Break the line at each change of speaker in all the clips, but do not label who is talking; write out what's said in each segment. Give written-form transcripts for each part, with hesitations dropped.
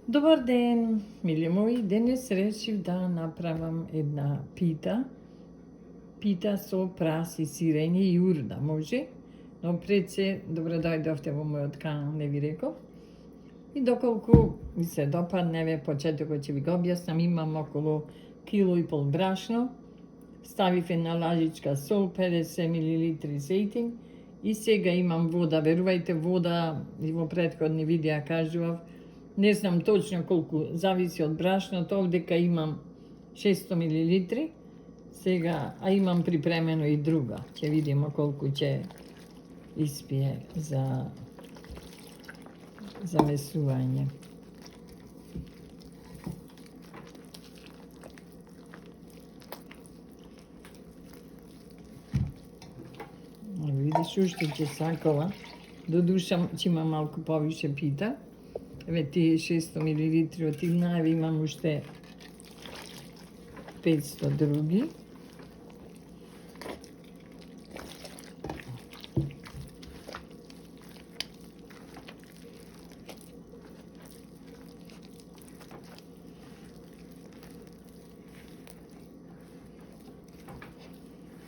Добар ден, мили мои. Денес решив да направам една пита. Пита со прас и сирење и урда, може. Но пред се, добро дојдовте во мојот канал, не ви реков. И доколку ми се допадне, почетокот ќе ви го објаснам, имам околу 1,5 кило брашно, ставив една лажичка сол, 50 мл зејтин и сега имам вода, верувајте вода, и во претходни видеа кажував, не знам точно колку, зависи од брашното, овдека имам 600 мл, сега, а имам припремено и друга, ќе видиме колку ќе испие за замесување. Видиш уште ќе сакала, додуша ќе има малку повише пита. Еве тие 600 мл отидна, еве имам уште 500 други.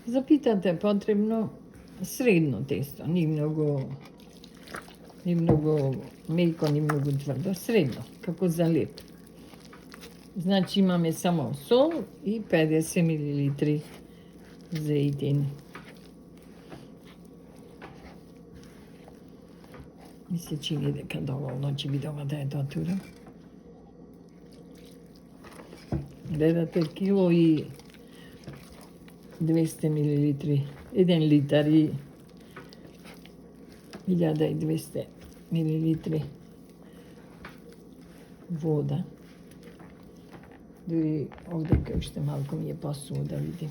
За питата е потребно средно тесто, ни многу меко, ни многу тврдо, средно, како за леп. Значи имаме само сол и 50 мл зејтин. Ми се чини дека доволно ќе видова да е дотура. Гледате, 1,2 мл, 1 литар и 1200 мл вода. Дури овдека уште малку ми е посува да видим.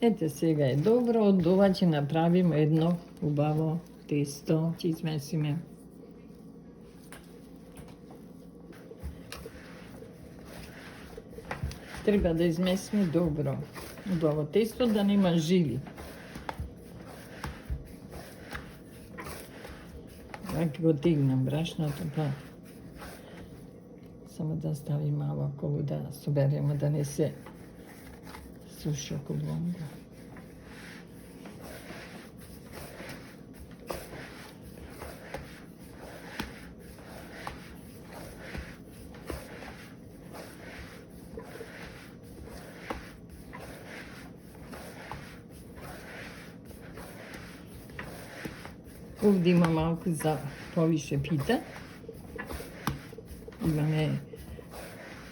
Ете, сега е добро, од ова ќе направиме едно убаво тесто, ќе измесиме. Треба да измесиме добро, убаво тесто, да нема жили. Ако го тегнам брашното, па само да ставим мало околу да собереме, да не се суши околу онда. Овде има малку за повише пита. Имаме,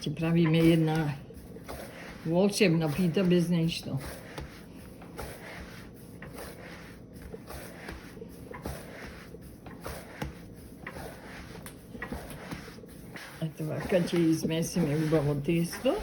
ќе правиме една волшебна пита без нешто. Ето вака ќе измесиме убаво тесто.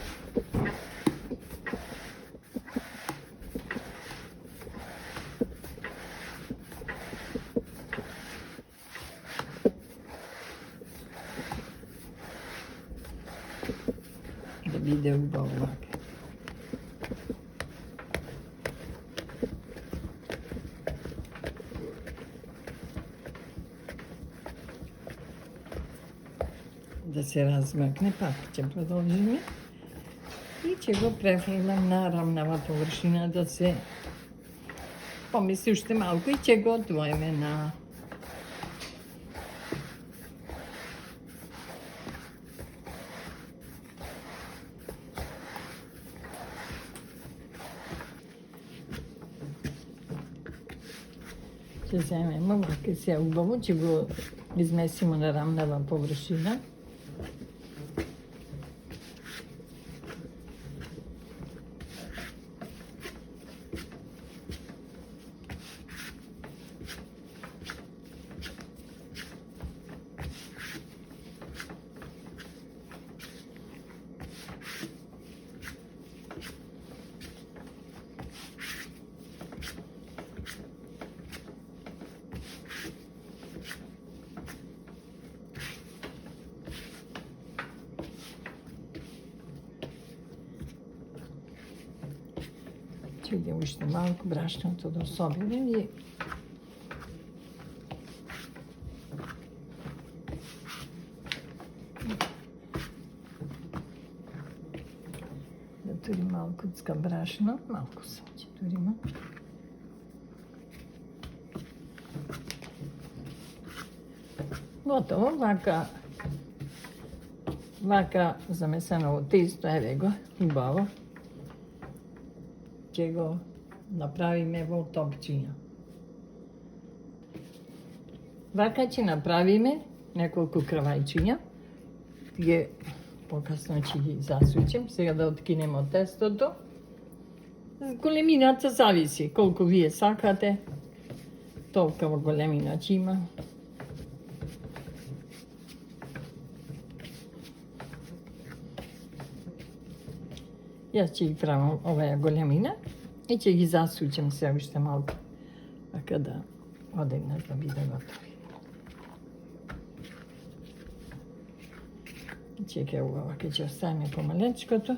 Да биде убаво вака. Да се размакне, пак ќе продолжиме и ќе го префрлам на рамнава површина да се помисли уште малку и ќе го одвоиме на ќе земеме вака се убаво, ќе го измесиме на рамнава површина. Ќе иде уште малку брашното да собере и да тури малкуцка брашно, малку само ќе туриме. Готово, вака замесено тесто, еве го, убаво. Ќе го направиме во топчиња. Вака ќе направиме неколку крвајчиња. Тие покасно ќе ги засучим. Сега да откинеме од тестото. Големината зависи колку вие сакате. Толкова големина ќе има. Јас ќе ги правам оваа големина и ќе ги засучам се уште малку, така да одегнат да биде готови. Чекај убаво, ќе оставиме помалечкото.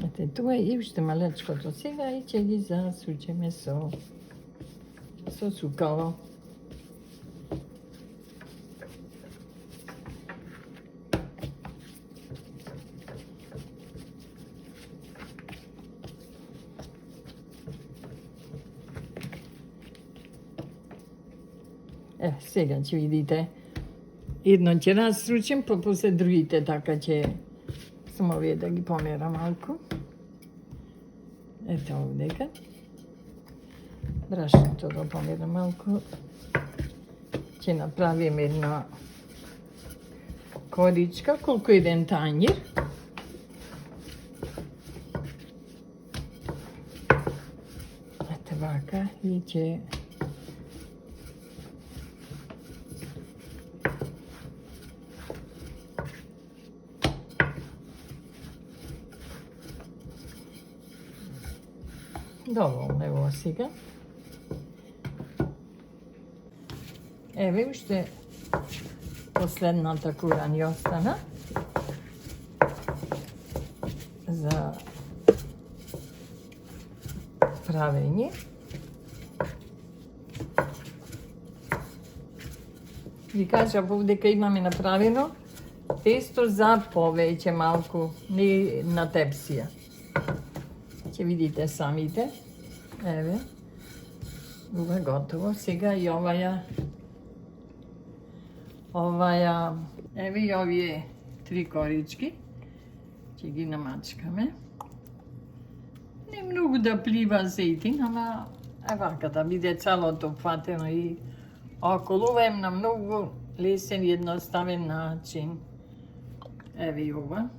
Ете, тоа и уште малечкото сега и ќе ги засучеме со сукало. Сега ќе видите. Едно ќе расручим, па после другите така ќе само овие да ги помера малку. Ето овдека. Брашното да помера малку. Ќе направиме една коричка, колку еден тањир. Ете вака и ќе доволно ево сега. Еве уште последната кура ни остана за правење. Ви кажав овдека имаме направено тесто за повеќе малку, не на тепсија. Ќе видите самите. Еве. Ова готово. Сега и еве и овие 3 корички. Ќе ги намачкаме. Не многу да плива зејтин, ама вака да биде целото фатено и околу. Ова е на многу лесен и едноставен начин. Еве и ова.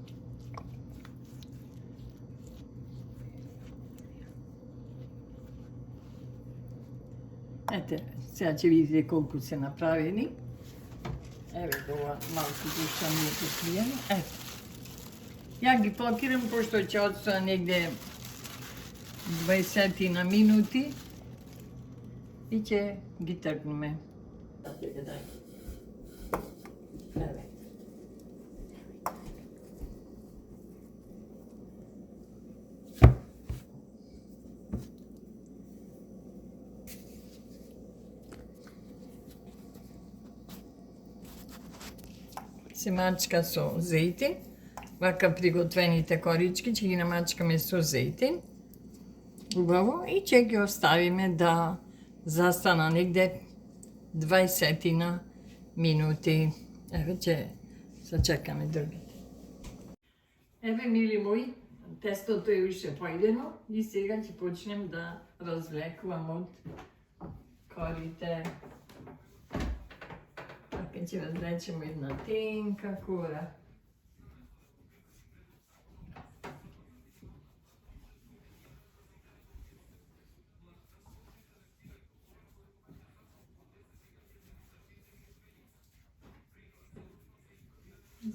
Ете, сега ќе видите колку се направени. Еве ова малку душанието криено. Ето. Ја ги покирам, пошто ќе одстоја негде 20 на минути и ќе ги тргнеме. Еве. Се мачка со зејтин. Вака приготвените корички ќе ги намачкаме со зејтин. Убаво и ќе ги оставиме да застана негде 20 минути. Еве ќе сачекаме другите. Еве, мили мои, тестото е уште поидено и сега ќе почнем да развлекувам од корите. Така ќе развлечемо една тенка кора.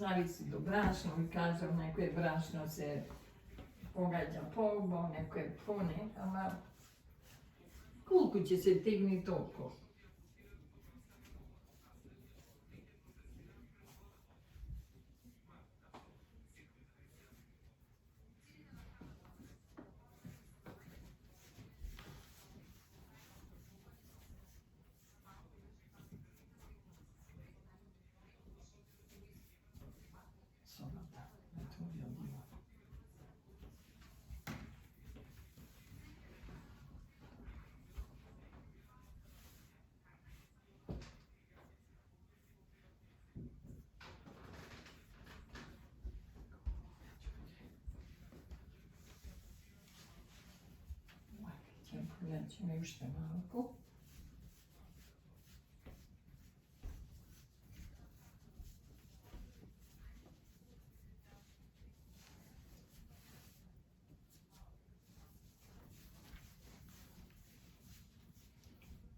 Зависи до брашно, ви кажам, некој брашно се погаѓа по-убаво, некој поне, ама колку ќе се тегни толку. Ćemo уште малку.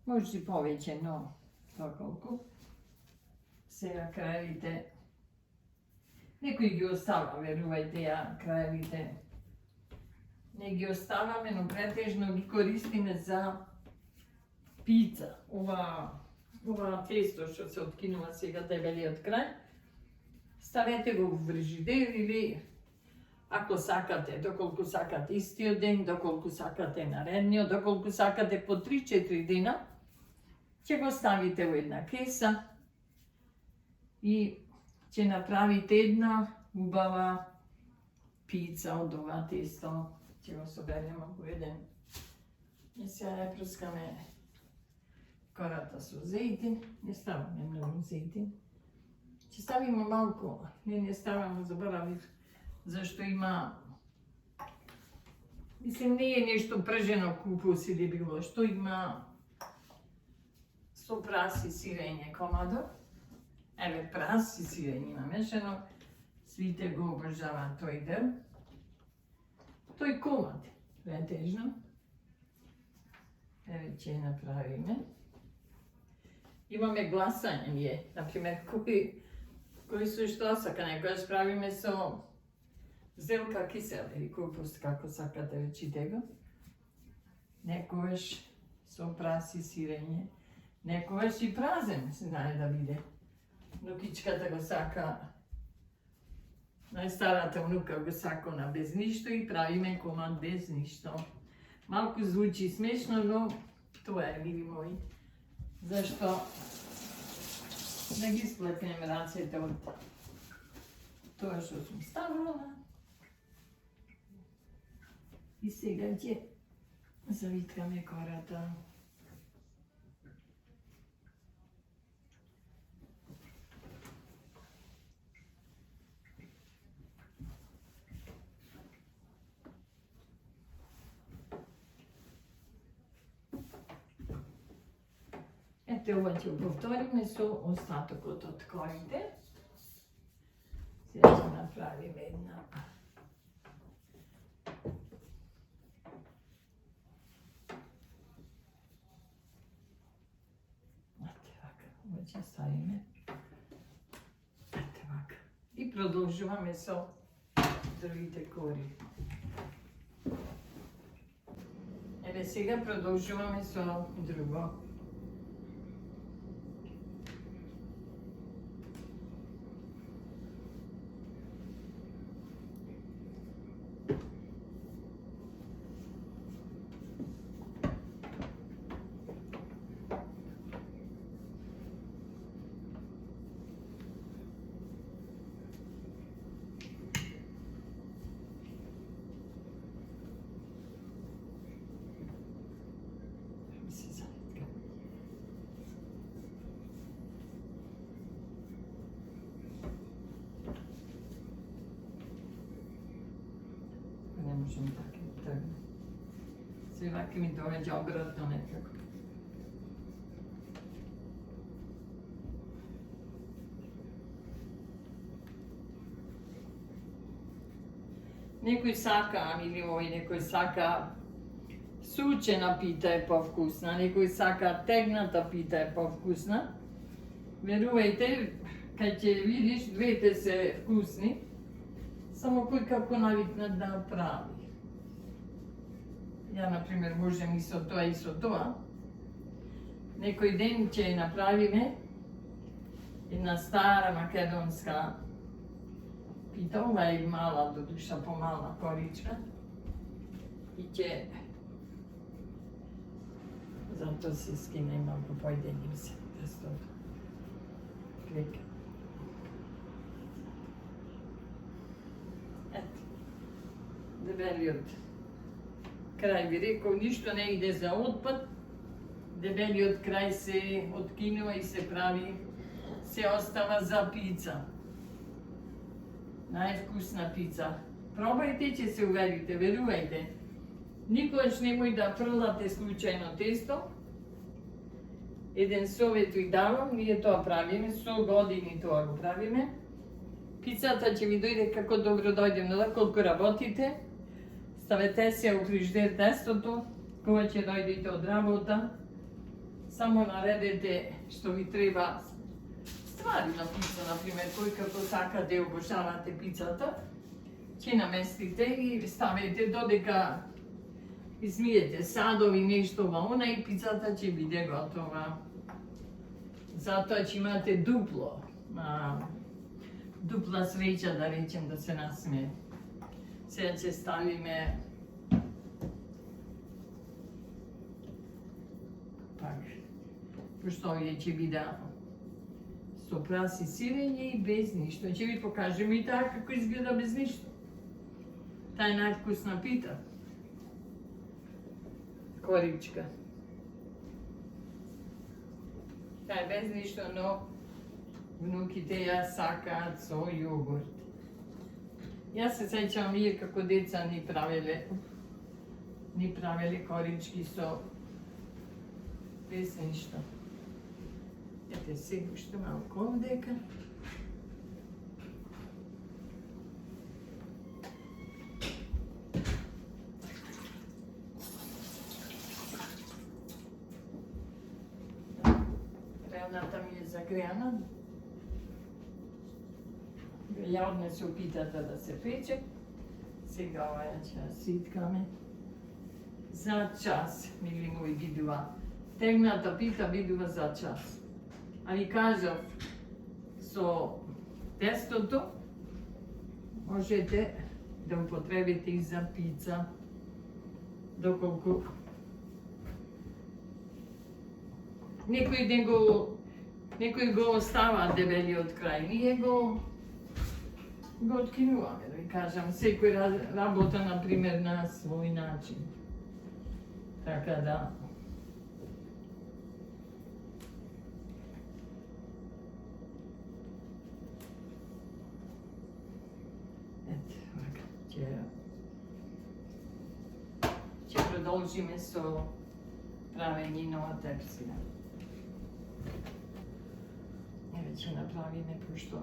Може и повеќе, но доколку. Сега крајевите, некој ги остава, верувајте ја, крајевите не ги оставаме, но претежно ги користиме за пица. Ова тесто што се откинува сега дебелиот крај, ставете го во фрижидер или ако сакате, доколку сакате истиот ден, доколку сакате наредниот, доколку сакате по 3-4 дена, ќе го ставите во една кеса и ќе направите една убава пица од ова тесто. Ќе го соберемо во еден. И сега ја прскаме кората со зејтин. Не ставаме многу зејтин. Ќе ставиме малку. Не ставаме, заборавив, зашто има... Мислим, не е нешто пржено кукус или било што, има со прас и сирење комадо. Еве, прас и сирење намешано. Свите го обожаваат тој дел. Тој комад, претежно. Еве ќе направиме. Имаме гласање ние, например, кој со што сака, некојаш правиме со зелка кисел или кукус, како сакате речите го. Некојаш со прас и сирење, некојаш и празен, знае да биде. Но кичката го сака. Најстарата внука го сакона без ништо и правиме комад без ништо. Малку звучи смешно, но тоа е, мили мои. Зашто да ги сплетнем рацете од тоа што сум ставила. И сега ќе завиткаме кората. Ете, ова ќе повториме со остатокот од корите. Сега ќе направиме една. Ете вака, ова ќе ставиме. Ете вака. И продолжуваме со другите кори. Еве сега продолжуваме со друго. можем така да тргне. Се вака ми доаѓа обратно некако. Некој сака, или некој сака сучена пита е повкусна, некој сака тегната пита е повкусна. Верувајте, кај ќе видиш, двете се вкусни, само кој како навикнат да прави. Ја, например, можем и со тоа и со тоа. Некој ден ќе направиме една стара македонска пита, ова е мала, до душа помала коричка. И ќе... Затоа се скина и малку појденим се тестото. Клика. Ето. Дебелиот крај ви реков, ништо не иде за отпад. Дебелиот крај се откинува и се прави, се остава за пица. Највкусна пица. Пробајте, ќе се уверите, верувајте. Никогаш немој да фрлате случајно тесто. Еден совет ви давам, ние тоа правиме, со години тоа го правиме. Пицата ќе ви дојде како добро дојде, но да колку работите, ставете се у фриждер тестото, кога ќе дојдете од работа, само наредете што ви треба ствари на пица, например, кој како сакате обожавате пицата, ќе наместите и ставите додека измиете садови, нешто ова она и пицата ќе биде готова. Затоа ќе имате дупла среќа, да речем, да се насмее. Сега ќе ставиме пак, пошто овие ќе биде со праси сирење и без ништо. Ќе ви покажеме и таа како изгледа без ништо. Таа е највкусна пита. Коричка. Таа е без ништо, но внуките ја сакаат со јогурт. Јас се сеќавам ние како деца ни правеле корички со без ништо. Ете сега уште малку овдека. Релната ми е загреана. Ја однесу питата да се пече. Сега оваа ќе ја ситкаме. За час, мили мои, бидува. Тегната пита бидува за час. А ви кажав, со тестото можете да употребите и за пица, доколку некој го остава дебелиот крај, ние го откинуваме, да ви кажам, секој работа, например, на свој начин. Така да... Ето, вака, ќе продолжиме со правење нова тепсија. Еве ќе направиме, пошто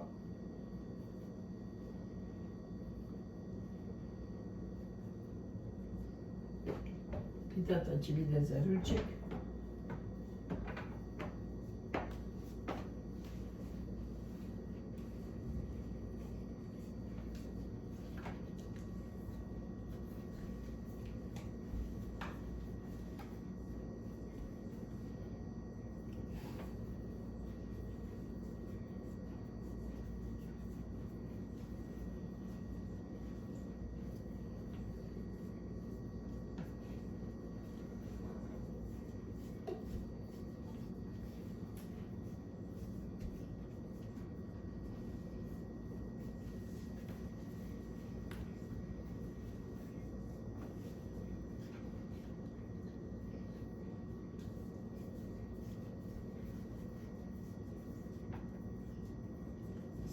питата ќе биде за ручек.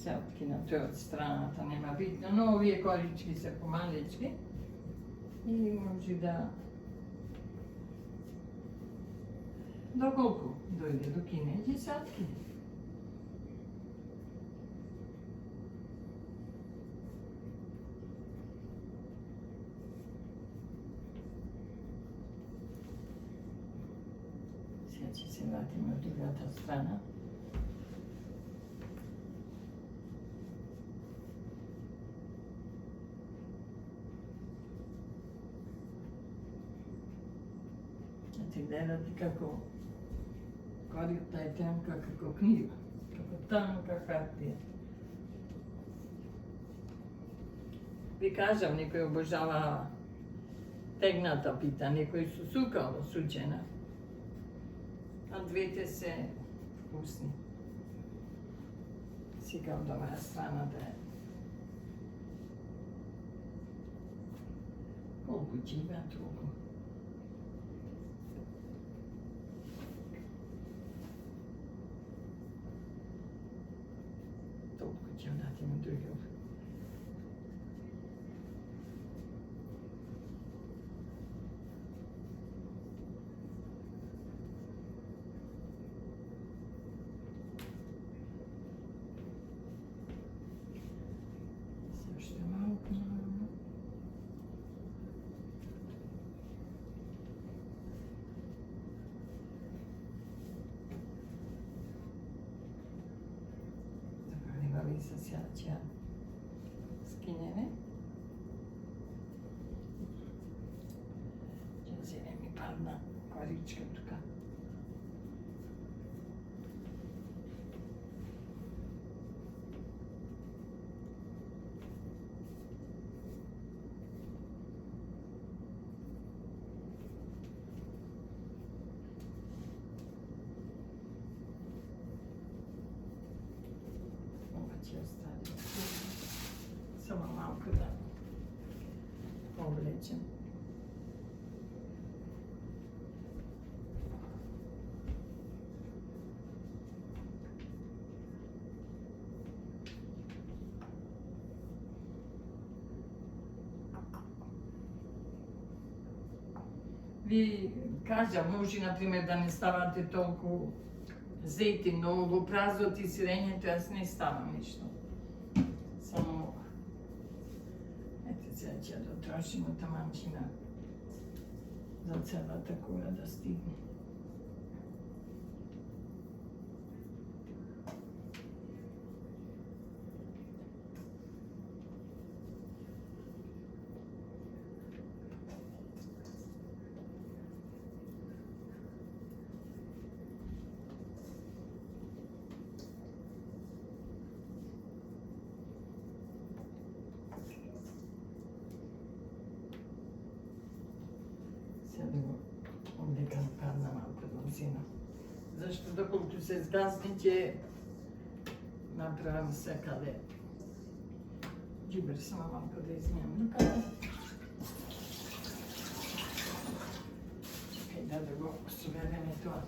Се откина тој од страната, нема битно, но овие корички се помалечки и може да... Доколку дојде до кине, ќе се откине. Сега ќе се вратиме од другата страна. ти гледате како корицата е тенка како книга, како танка хартија. Ви кажам, некој обожава тегната пита, некој со сукало сучена, а двете се вкусни. Сега од оваа страна да е. Колку ќе има толку. Толку ќе вратиме други. Sa сјачија скинене. Ќе зеле ми падна коричка тука. Ќе остави. Само малку да облечем. Ви кажам, може, например, да не ставате толку зејти, но во празот и сирењето јас не ставам ништо. Само, ете сега ќе дотрошимо таманчина за целата кора да стигне. Дека падна малку бензина. Зашто доколку се згасни ќе направам секаде. Џибер само малку да измијам руката. Чекај да го собереме тоа.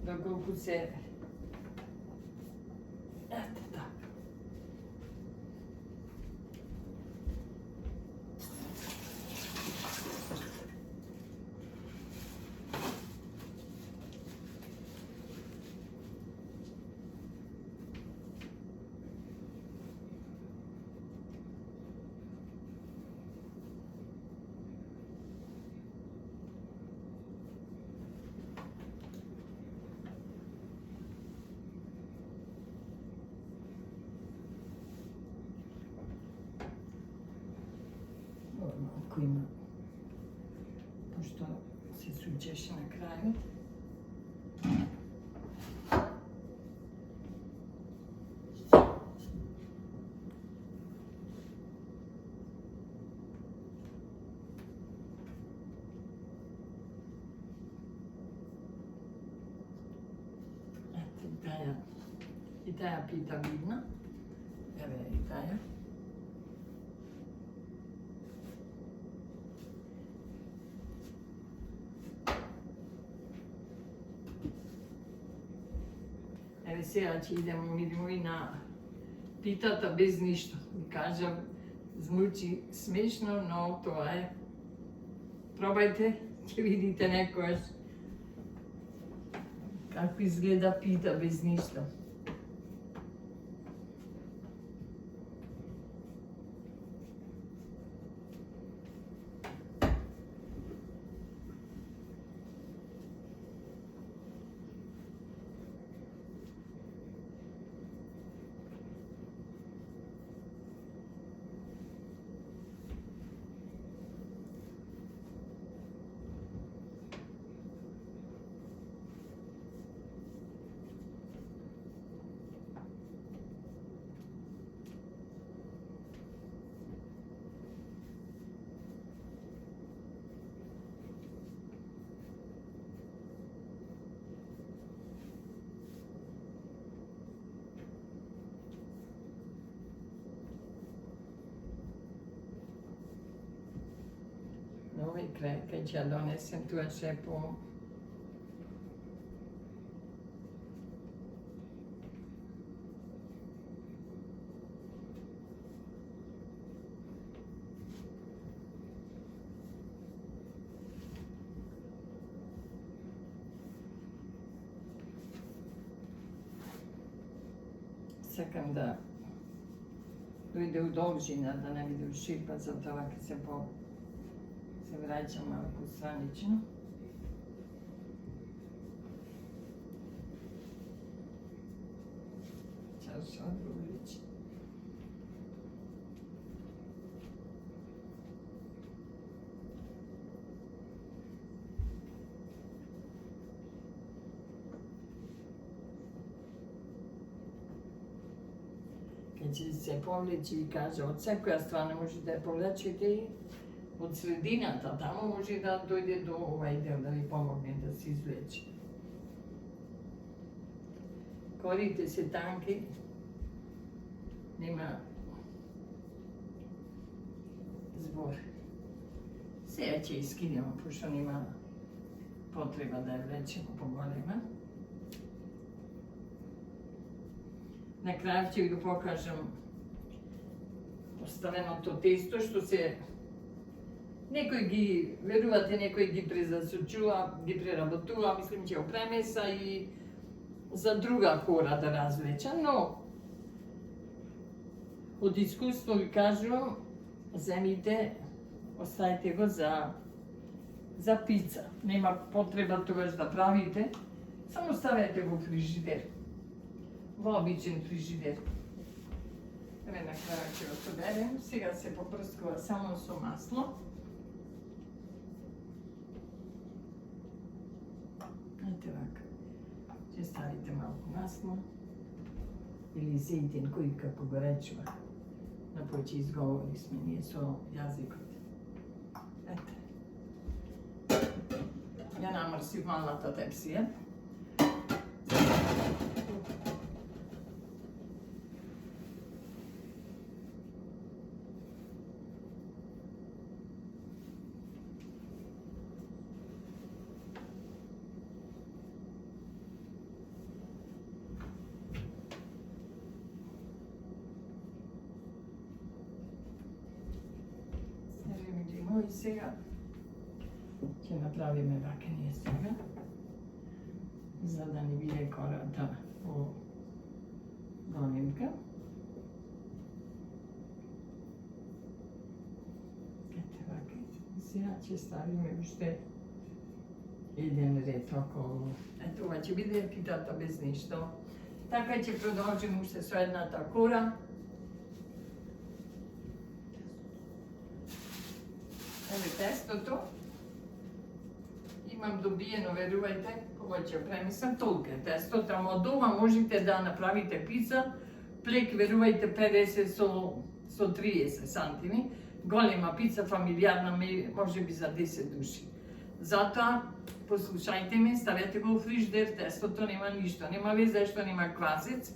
Доколку се... Ете така. Малку има, пошто се сучеше на крајот. Ете и таја пита видна. Еве и таја. Еве сега ќе идемо миримо и на питата без ништо. Ви кажам, звучи смешно, но тоа е. Пробајте, ќе видите некојаш како изгледа пита без ништо. утре, кај ќе ја донесем туа шепо. Сакам да дојде у должина, да не биде у шипа, затоа ќе се враќам малку странично. Чаша од уличи. Ќе се повлечи и каже, од секоја страна може да ја повлечете и од средината, тамо може да дојде до овај дел, да ви помогне да се извлече. Корите се танки, нема збор. Сега ќе искинемо, пошто нема потреба да ја влечемо поголема. На крај ќе ви го покажам оставеното тесто, што се некој ги верувате, некој ги презасочува, ги преработува, мислим ќе опремеса и за друга хора да развлеча, но од искуство ви кажувам, земите, оставете го за пица. Нема потреба тогаш да правите, само ставете го во фрижидер. Во обичен фрижидер. Еве на крај ќе го соберем. Сега се попрскува само со масло. Ете вака. Ќе ставите малку масло. Или зејтин, кој како го речува. На поќе изговори сме ние со јазикот. Ете. Ја намрсив малата тепсија. И сега ќе направиме вака ние сега, за да не биде кората во големка. Ете вака. Сега ќе ставиме уште еден ред околу. Ето ова ќе биде питата без ништо. Така ќе продолжим уште со едната кора. Еве тестото. Имам добиено, верувајте, кога ќе премислам, толку е тестото, ама од ова можете да направите пица, плек, верувајте, 50 со 30 сантими. Голема пица, фамилиарна, може би за 10 души. Затоа, послушајте ме, ставете го во фриждер, тестото нема ништо, нема везе што нема квасец,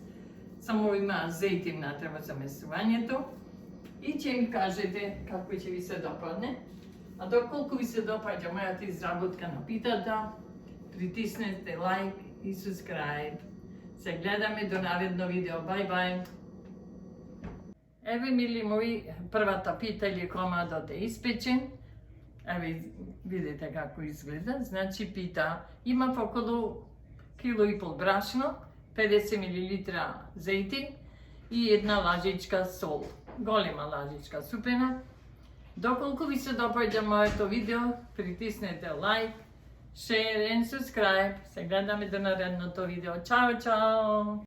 само има зејтин натреба за месувањето и ќе ми кажете како ќе ви се допадне. А доколку ви се допаѓа мојата изработка на питата, притиснете лайк и subscribe. Се гледаме до наредно видео. Бај! Еве, мили мои, првата пита или комадот е испечен. Еве, видите како изгледа. Значи пита има околу 1,5 кг брашно, 50 мл зејтин и една лажичка сол. Голема лажичка супена. Доколку ви се допаѓа моето видео, притиснете лайк, share and subscribe. Се гледаме до наредното видео. Чао, чао!